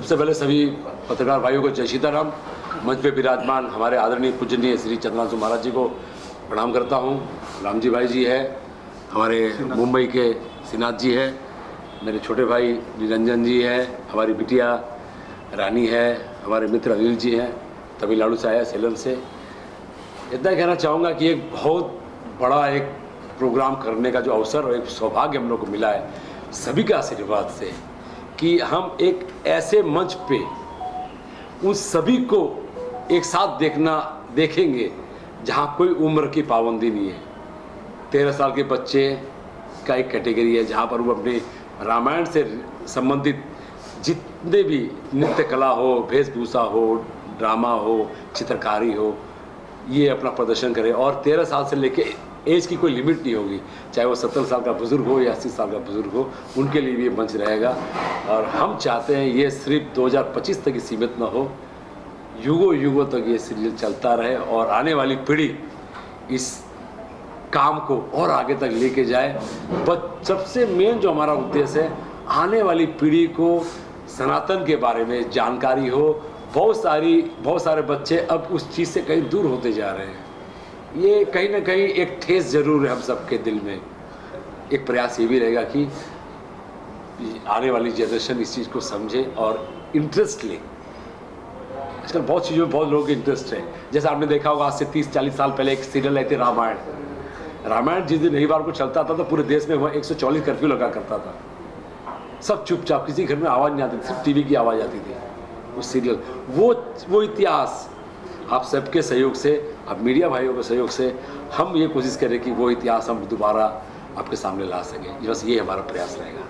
सबसे पहले सभी पत्रकार भाइयों को जय सीताराम। मंच पे विराजमान हमारे आदरणीय पूजनीय श्री चंद्रांशु महाराज जी को प्रणाम करता हूँ। रामजी भाई जी है, हमारे मुंबई के श्रीनाथ जी है, मेरे छोटे भाई निरंजन जी है, हमारी बिटिया रानी है, हमारे मित्र अनिल जी हैं, तमिलनाडु से आया सेलम से। इतना कहना चाहूँगा कि एक बहुत बड़ा एक प्रोग्राम करने का जो अवसर और एक सौभाग्य हम लोग को मिला है सभी का आशीर्वाद से, कि हम एक ऐसे मंच पे उन सभी को एक साथ देखेंगे जहाँ कोई उम्र की पाबंदी नहीं है। 13 साल के बच्चे का एक कैटेगरी है जहाँ पर वो अपने रामायण से संबंधित जितने भी नृत्य कला हो, वेशभूषा हो, ड्रामा हो, चित्रकारी हो, ये अपना प्रदर्शन करें। और 13 साल से लेके एज की कोई लिमिट नहीं होगी, चाहे वो 70 साल का बुज़ुर्ग हो या 80 साल का बुज़ुर्ग हो, उनके लिए भी ये मंच रहेगा। और हम चाहते हैं ये सिर्फ 2025 तक ही सीमित ना हो, युगों युगों तक ये सीरियल चलता रहे और आने वाली पीढ़ी इस काम को और आगे तक लेके जाए। बट सबसे मेन जो हमारा उद्देश्य है, आने वाली पीढ़ी को सनातन के बारे में जानकारी हो। बहुत सारे बच्चे अब उस चीज़ से कहीं दूर होते जा रहे हैं। ये कहीं ना कहीं एक ठेस जरूर है हम सबके दिल में। एक प्रयास ये भी रहेगा कि आने वाली जनरेशन इस चीज़ को समझे और इंटरेस्ट ले। आजकल बहुत चीज़ों में बहुत लोगों के इंटरेस्ट है। जैसे आपने देखा होगा, आज से 30-40 साल पहले एक सीरियल आई थी रामायण जिस दिन रविवार को चलता था तो पूरे देश में वह 140 कर्फ्यू लगा करता था। सब चुपचाप, किसी घर में आवाज़ नहीं आती थी, सिर्फ टीवी की आवाज़ आती थी। वो सीरियल, वो इतिहास आप सबके सहयोग से, आप मीडिया भाइयों के सहयोग से हम ये कोशिश करें कि वो इतिहास हम दोबारा आपके सामने ला सकें। बस ये हमारा प्रयास रहेगा।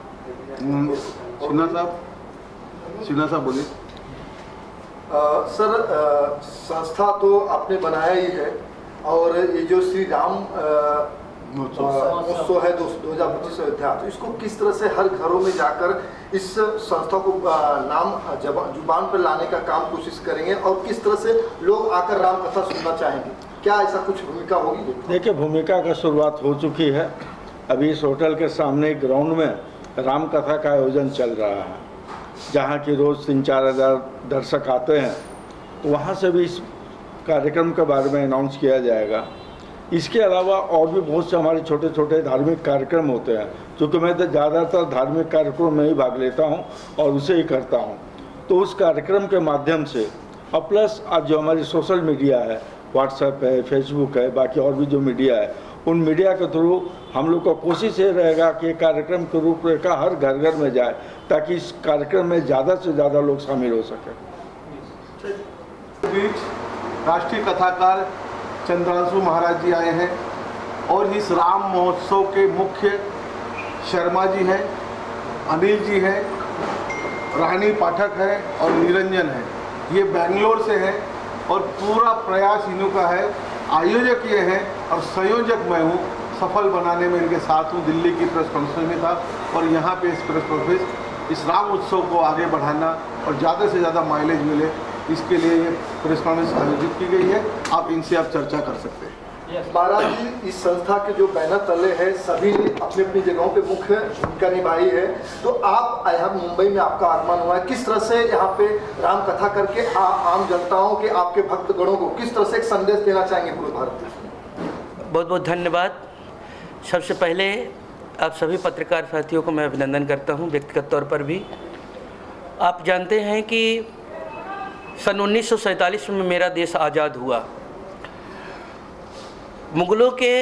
सिन्हा साहब बोलिए। सर, संस्था तो आपने बनाया ही है और ये जो श्री राम महोत्सव है 2025 अयोध्या, तो इसको किस तरह से हर घरों में जाकर इस संस्था को नाम जुबान पर लाने का काम कोशिश करेंगे और किस तरह से लोग आकर राम कथा सुनना चाहेंगे? क्या ऐसा कुछ भूमिका होगी? देखिए, भूमिका का शुरुआत हो चुकी है। अभी इस होटल के सामने ग्राउंड में राम कथा का आयोजन चल रहा है, जहाँ की रोज़ 3-4 हज़ार दर्शक आते हैं। तो वहाँ से भी इस कार्यक्रम के बारे में अनाउंस किया जाएगा। इसके अलावा और भी बहुत से हमारे छोटे छोटे धार्मिक कार्यक्रम होते हैं, क्योंकि मैं तो ज़्यादातर धार्मिक कार्यक्रम में ही भाग लेता हूं और उसे ही करता हूं। तो उस कार्यक्रम के माध्यम से और प्लस आज जो हमारी सोशल मीडिया है, व्हाट्सएप है, फेसबुक है, बाकी और भी जो मीडिया है, उन मीडिया के थ्रू हम लोग का कोशिश ये रहेगा कि कार्यक्रम के रूपरेखा हर घर घर में जाए, ताकि इस कार्यक्रम में ज़्यादा से ज़्यादा लोग शामिल हो सकें। राष्ट्रीय कथाकार चंद्रांशु महाराज जी आए हैं और इस राम महोत्सव के मुख्य शर्मा जी हैं, अनिल जी हैं, रानी पाठक है और निरंजन है। ये बेंगलोर से हैं और पूरा प्रयास इन्हों का है। आयोजक ये हैं और संयोजक मैं हूँ। सफल बनाने में इनके साथ हूँ। दिल्ली की प्रेस कॉन्फ्रेंस में था और यहाँ पे इस प्रेस कॉन्फ्रेंस इस राम उत्सव को आगे बढ़ाना और ज़्यादा से ज़्यादा माइलेज मिले, इसके लिए ये प्रेस कॉन्फ्रेंस आयोजित की गई है। आप इनसे आप चर्चा कर सकते हैं। महाराज जी, इस संस्था के जो बैनर तले हैं सभी ने अपनी अपनी जगहों पे मुख्य भूमिका निभाई है। तो आप यहाँ मुंबई में आपका आगमन हुआ है, किस तरह से यहाँ पे राम कथा करके आम जनताओं के, आपके भक्तगणों को किस तरह से एक संदेश देना चाहेंगे पूरे भारत में? बहुत बहुत धन्यवाद। सबसे पहले आप सभी पत्रकार साथियों को मैं अभिनंदन करता हूँ, व्यक्तिगत तौर पर भी। आप जानते हैं कि सन 1947 में मेरा देश आज़ाद हुआ। मुगलों के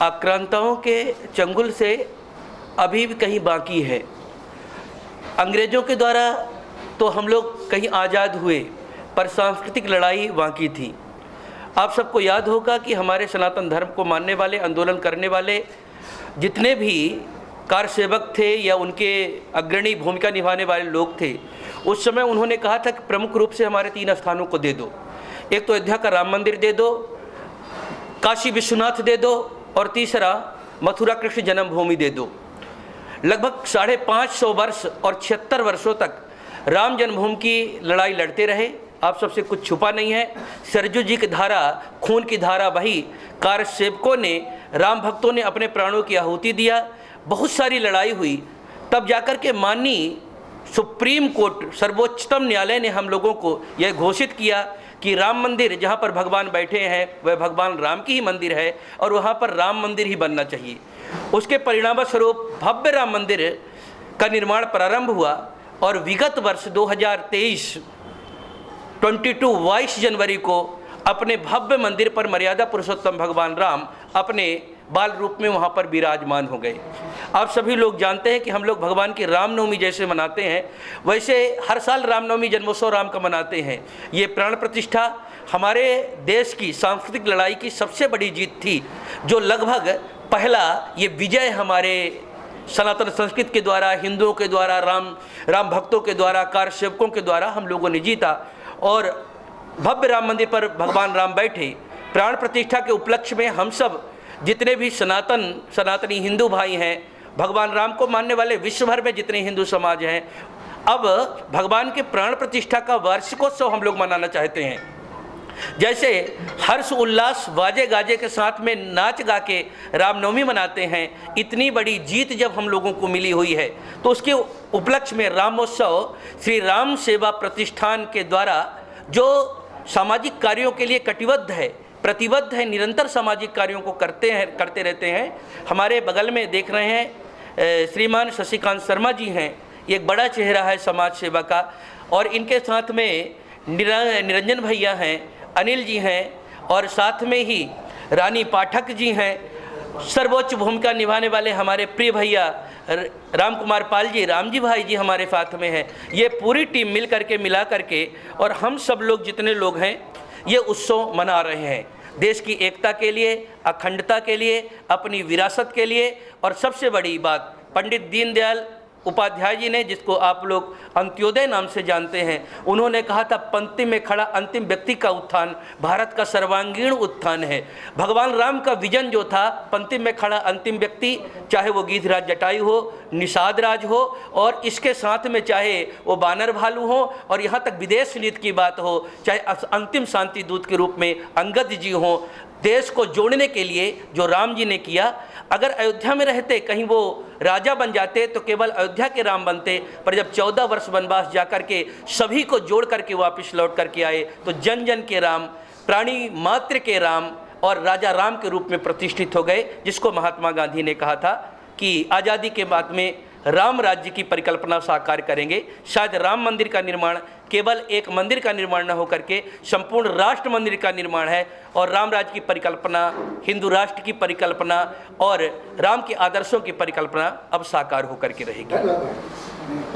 आक्रांताओं के चंगुल से अभी भी कहीं बाकी है। अंग्रेज़ों के द्वारा तो हम लोग कहीं आज़ाद हुए, पर सांस्कृतिक लड़ाई बाकी थी। आप सबको याद होगा कि हमारे सनातन धर्म को मानने वाले, आंदोलन करने वाले जितने भी कारसेवक थे या उनके अग्रणी भूमिका निभाने वाले लोग थे, उस समय उन्होंने कहा था कि प्रमुख रूप से हमारे 3 स्थानों को दे दो। एक तो अयोध्या का राम मंदिर दे दो, काशी विश्वनाथ दे दो और तीसरा मथुरा कृष्ण जन्मभूमि दे दो। लगभग 550 वर्ष और 76 वर्षों तक राम जन्मभूमि की लड़ाई लड़ते रहे। आप सबसे कुछ छुपा नहीं है। सरजू जी की धारा, खून की धारा बही। कारसेवकों ने, राम भक्तों ने अपने प्राणों की आहुति दिया। बहुत सारी लड़ाई हुई, तब जाकर के माननीय सुप्रीम कोर्ट सर्वोच्चतम न्यायालय ने हम लोगों को यह घोषित किया कि राम मंदिर जहाँ पर भगवान बैठे हैं वह भगवान राम की ही मंदिर है और वहाँ पर राम मंदिर ही बनना चाहिए। उसके परिणामस्वरूप भव्य राम मंदिर का निर्माण प्रारंभ हुआ और विगत वर्ष 2023 22 जनवरी को अपने भव्य मंदिर पर मर्यादा पुरुषोत्तम भगवान राम अपने बाल रूप में वहाँ पर विराजमान हो गए। आप सभी लोग जानते हैं कि हम लोग भगवान की रामनवमी जैसे मनाते हैं वैसे हर साल रामनवमी जन्मोत्सव राम का मनाते हैं। ये प्राण प्रतिष्ठा हमारे देश की सांस्कृतिक लड़ाई की सबसे बड़ी जीत थी, जो लगभग पहला ये विजय हमारे सनातन संस्कृति के द्वारा, हिंदुओं के द्वारा, राम भक्तों के द्वारा, कार सेवकों के द्वारा हम लोगों ने जीता और भव्य राम मंदिर पर भगवान राम बैठे। प्राण प्रतिष्ठा के उपलक्ष्य में हम सब जितने भी सनातनी हिंदू भाई हैं, भगवान राम को मानने वाले विश्व भर में जितने हिंदू समाज हैं, अब भगवान के प्राण प्रतिष्ठा का वार्षिकोत्सव हम लोग मनाना चाहते हैं। जैसे हर्ष उल्लास वाजे गाजे के साथ में नाच गा के रामनवमी मनाते हैं, इतनी बड़ी जीत जब हम लोगों को मिली हुई है तो उसके उपलक्ष्य में रामोत्सव श्री राम सेवा प्रतिष्ठान के द्वारा जो सामाजिक कार्यों के लिए प्रतिबद्ध है, निरंतर सामाजिक कार्यों को करते रहते हैं। हमारे बगल में देख रहे हैं श्रीमान शशिकांत शर्मा जी हैं, एक बड़ा चेहरा है समाज सेवा का, और इनके साथ में निरंजन भैया हैं, अनिल जी हैं और साथ में ही रानी पाठक जी हैं। सर्वोच्च भूमिका निभाने वाले हमारे प्रिय भैया राम कुमार पाल जी, राम जी भाई जी हमारे साथ में हैं। ये पूरी टीम मिला करके और हम सब लोग जितने लोग हैं ये उत्सव मना रहे हैं देश की एकता के लिए, अखंडता के लिए, अपनी विरासत के लिए। और सबसे बड़ी बात पंडित दीनदयाल उपाध्याय जी ने, जिसको आप लोग अंत्योदय नाम से जानते हैं, उन्होंने कहा था पंक्ति में खड़ा अंतिम व्यक्ति का उत्थान भारत का सर्वांगीण उत्थान है। भगवान राम का विजन जो था पंक्ति में खड़ा अंतिम व्यक्ति, चाहे वो गिद्धराज जटायु हो, निषाद राज हो और इसके साथ में चाहे वो बानर भालू हो और यहाँ तक विदेश नीति की बात हो, चाहे अंतिम शांति दूत के रूप में अंगद जी हो, देश को जोड़ने के लिए जो राम जी ने किया। अगर अयोध्या में रहते, कहीं वो राजा बन जाते तो केवल अयोध्या के राम बनते, पर जब 14 वर्ष वनवास जाकर के सभी को जोड़ करके वापस लौट करके आए तो जन जन के राम, प्राणी मात्र के राम और राजा राम के रूप में प्रतिष्ठित हो गए, जिसको महात्मा गांधी ने कहा था कि आज़ादी के बाद में राम राज्य की परिकल्पना साकार करेंगे। शायद राम मंदिर का निर्माण केवल एक मंदिर का निर्माण न होकर के संपूर्ण राष्ट्र मंदिर का निर्माण है और राम राज्य की परिकल्पना, हिंदू राष्ट्र की परिकल्पना और राम के आदर्शों की परिकल्पना अब साकार होकर के रहेगी।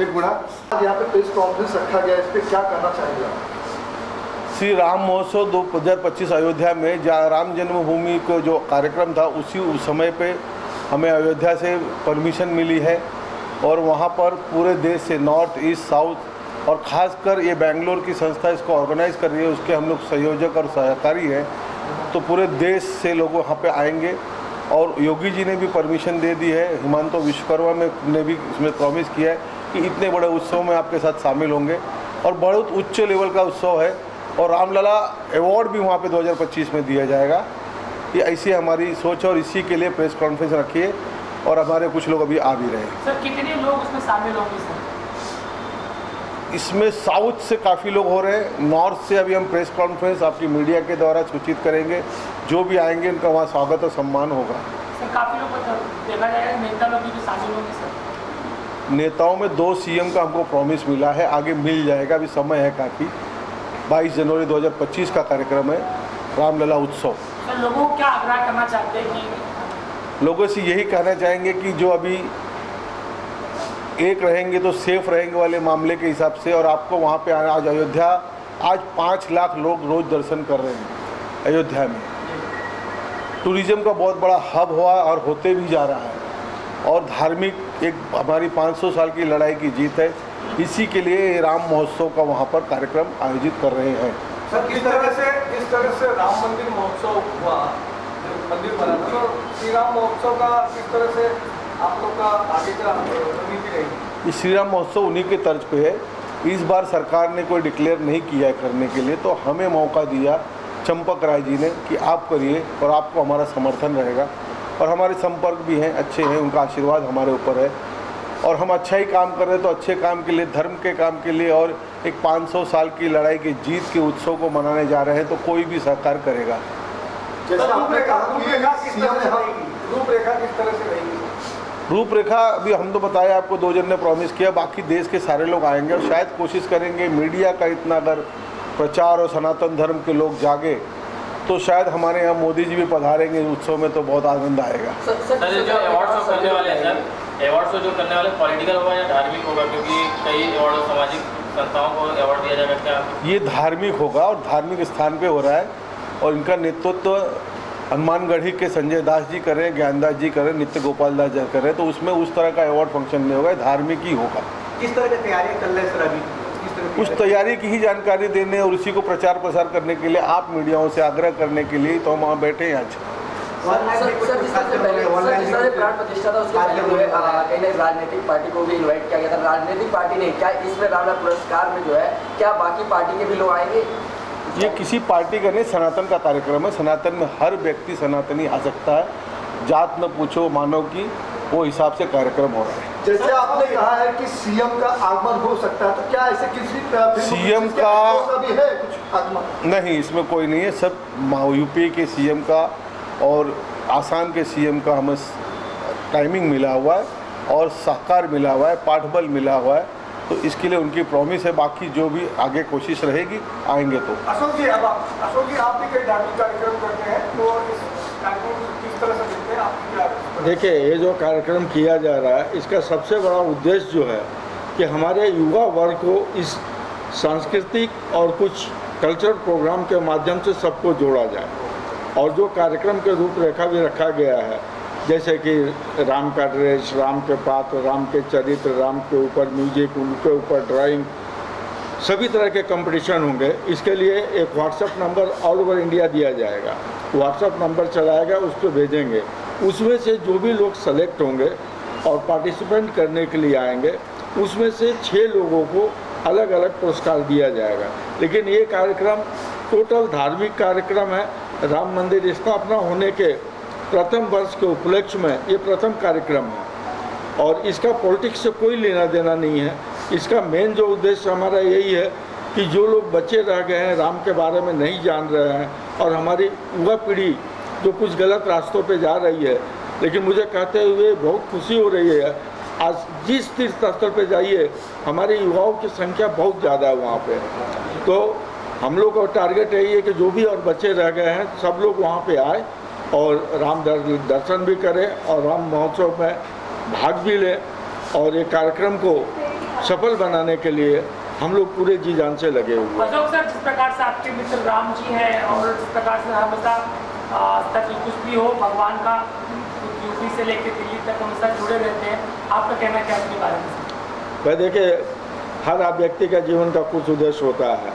एक बड़ा आज यहाँ पे प्रेस कॉन्फ्रेंस रखा गया, इस पर क्या कहना चाहेंगे? श्री राम महोत्सव 2025 अयोध्या में जहाँ राम जन्मभूमि को जो कार्यक्रम था उसी उस समय पे हमें अयोध्या से परमिशन मिली है और वहाँ पर पूरे देश से नॉर्थ ईस्ट साउथ और ख़ासकर ये बेंगलोर की संस्था इसको ऑर्गेनाइज कर रही है, उसके हम लोग संयोजक और सहकारी हैं। तो पूरे देश से लोग वहाँ पे आएंगे और योगी जी ने भी परमिशन दे दी है, हिमांतो विश्वकर्मा ने भी इसमें प्रॉमिस किया है कि इतने बड़े उत्सव में आपके साथ शामिल होंगे और बहुत उच्च लेवल का उत्सव है और रामलला अवार्ड भी वहाँ पे 2025 में दिया जाएगा। ये ऐसी हमारी सोच और इसी के लिए प्रेस कॉन्फ्रेंस रखी है और हमारे कुछ लोग अभी आ भी रहे हैं। सर कितने लोग उसमें शामिल होंगे सर? इसमें साउथ से काफ़ी लोग हो रहे हैं, नॉर्थ से अभी हम प्रेस कॉन्फ्रेंस आपकी मीडिया के द्वारा सूचित करेंगे, जो भी आएंगे उनका वहाँ स्वागत और सम्मान होगा। सर काफ़ी लोग देखा जाएगा नेता लोग भी शामिल होंगे सर? नेताओं में 2 CM का हमको प्रॉमिस मिला है, आगे मिल जाएगा, अभी समय है काफ़ी। 22 जनवरी 2025 का कार्यक्रम है रामलला उत्सव। सर लोगों को क्या आग्रह करना चाहते हैं कि? लोगों से यही कहना चाहेंगे कि जो अभी एक रहेंगे तो सेफ रहेंगे वाले मामले के हिसाब से, और आपको वहाँ पे आना, आज अयोध्या आज 5 लाख लोग रोज़ दर्शन कर रहे हैं अयोध्या में। टूरिज़्म का बहुत बड़ा हब हुआ और होते भी जा रहा है और धार्मिक एक हमारी 500 साल की लड़ाई की जीत है। इसी के लिए राम महोत्सव का वहाँ पर कार्यक्रम आयोजित कर रहे हैं। सर जिस तरह से राम मंदिर महोत्सव हुआ, मंदिर बना, तो श्री राम महोत्सव का किस तरह से आप लोग का आगे का रणनीति रहेगी? श्री राम महोत्सव उन्हीं के तर्ज पे है। इस बार सरकार ने कोई डिक्लेयर नहीं किया है करने के लिए, तो हमें मौका दिया चंपक राय जी ने कि आप करिए और आपको हमारा समर्थन रहेगा और हमारे संपर्क भी हैं, अच्छे हैं, उनका आशीर्वाद हमारे ऊपर है। और हम अच्छा ही काम कर रहे हैं तो अच्छे काम के लिए, धर्म के काम के लिए और एक 500 साल की लड़ाई की जीत के उत्सव को मनाने जा रहे हैं तो कोई भी सहकार करेगा। जैसे आपने कहा रूपरेखा किस कि तरह से सीएम रहेगी? रूपरेखा किस तरह से रहेगी? रूपरेखा अभी हम तो बताया आपको, 2 जन ने प्रॉमिस किया, बाकी देश के सारे लोग आएंगे और शायद कोशिश करेंगे मीडिया का इतना अगर प्रचार और सनातन धर्म के लोग जागे तो शायद हमारे यहाँ मोदी जी भी पधारेंगे उत्सव में तो बहुत आनंद आएगा। सर ये जो अवार्ड शो करने वाले हैं सर, अवार्ड शो जो करने वाले पॉलिटिकल होगा या धार्मिक होगा? क्योंकि कई अवार्ड सामाजिक संस्थाओं को अवार्ड दिया जाएगा, क्या ये धार्मिक होगा और धार्मिक स्थान पे हो रहा है और इनका नेतृत्व हनुमानगढ़ी के संजय दास जी कर रहे हैं, ज्ञानदास जी कर रहे हैं, नित्य गोपाल दास जी कर रहे हैं, तो उसमें उस तरह का अवार्ड फंक्शन नहीं होगा, धार्मिक ही होगा। किस तरह की तैयारियां कर रहे हैं सर अभी? किस तरह की उस तैयारी की ही जानकारी देने और उसी को प्रचार प्रसार करने के लिए आप मीडियाओं से आग्रह करने के लिए तो हम वहाँ बैठे हैं आज। राजनीतिक पार्टी को भी इनवाइट किया गया था, राजनीतिक पार्टी ने, क्या इसमें रामला पुरस्कार में जो है क्या बाकी पार्टी के भी लोग आएंगे? ये किसी पार्टी का नहीं, सनातन का कार्यक्रम है। सनातन में हर व्यक्ति सनातनी आ सकता है, जात न पूछो मानव की, वो हिसाब से कार्यक्रम हो रहा है। जैसे आपने कहा है कि सीएम का आगमन हो सकता है, तो क्या ऐसे किसी सीएम का भी है कुछ आगमन? नहीं, इसमें कोई नहीं है। सब यूपी के सीएम का और आसाम के सीएम का हमें टाइमिंग मिला हुआ है और सहकार मिला हुआ है, पाठबल मिला हुआ है, तो इसके लिए उनकी प्रॉमिस है। बाकी जो भी आगे कोशिश रहेगी आएंगे तो। अशोक जी, अब अशोक जी आप भी कई धार्मिक कार्यक्रम करते हैं, तो इस कार्यक्रम किस तरह से देखते हैं? आपकी क्या? देखिए, ये जो कार्यक्रम किया जा रहा है इसका सबसे बड़ा उद्देश्य जो है कि हमारे युवा वर्ग को इस सांस्कृतिक और कुछ कल्चरल प्रोग्राम के माध्यम से सबको जोड़ा जाए। और जो कार्यक्रम के रूपरेखा भी रखा गया है, जैसे कि राम का ड्रेस, राम के पात्र, राम के चरित्र, राम के ऊपर म्यूजिक, उनके ऊपर ड्राइंग, सभी तरह के कंपटीशन होंगे। इसके लिए एक WhatsApp number all over India दिया जाएगा, व्हाट्सएप नंबर चलाएगा, उस पर भेजेंगे। उसमें से जो भी लोग सेलेक्ट होंगे और पार्टिसिपेंट करने के लिए आएंगे, उसमें से 6 लोगों को अलग अलग पुरस्कार दिया जाएगा। लेकिन ये कार्यक्रम टोटल धार्मिक कार्यक्रम है। राम मंदिर स्थापना होने के प्रथम वर्ष के उपलक्ष्य में ये प्रथम कार्यक्रम है और इसका पॉलिटिक्स से कोई लेना देना नहीं है। इसका मेन जो उद्देश्य हमारा यही है कि जो लोग बच्चे रह गए हैं, राम के बारे में नहीं जान रहे हैं, और हमारी युवा पीढ़ी जो कुछ गलत रास्तों पे जा रही है, लेकिन मुझे कहते हुए बहुत खुशी हो रही है। आज जिस तीर्थ स्थल पे जाइए, हमारे युवाओं की संख्या बहुत ज़्यादा है वहाँ पे। तो हम लोग का टारगेट यही है कि जो भी और बच्चे रह गए हैं सब लोग वहाँ पे आए और राम दर्शन भी करें और राम महोत्सव में भाग भी लें। और ये कार्यक्रम को सफल बनाने के लिए हम लोग पूरे जी जान से लगे हुए हैं। अशोक सर, जिस प्रकार से आपके मित्र राम जी हैं और जिस प्रकार से हमेशा तक कुछ भी हो भगवान का, यूपी से लेकर दिल्ली तक हमेशा जुड़े रहते हैं, आपका कहना क्या इसके बारे में? भाई देखिए, हर व्यक्ति का जीवन का कुछ उद्देश्य होता है।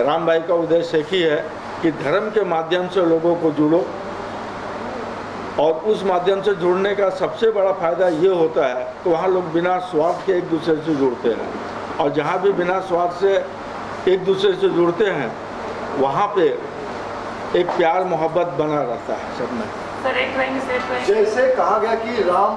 राम भाई का उद्देश्य एक ही है कि धर्म के माध्यम से लोगों को जुड़ो, और उस माध्यम से जुड़ने का सबसे बड़ा फायदा ये होता है कि वहाँ लोग बिना स्वार्थ के एक दूसरे से जुड़ते हैं, और जहाँ भी बिना स्वार्थ से एक दूसरे से जुड़ते हैं वहाँ पे एक प्यार मोहब्बत बना रहता है सब में। सर, एक रहेंगे जैसे कहा गया कि राम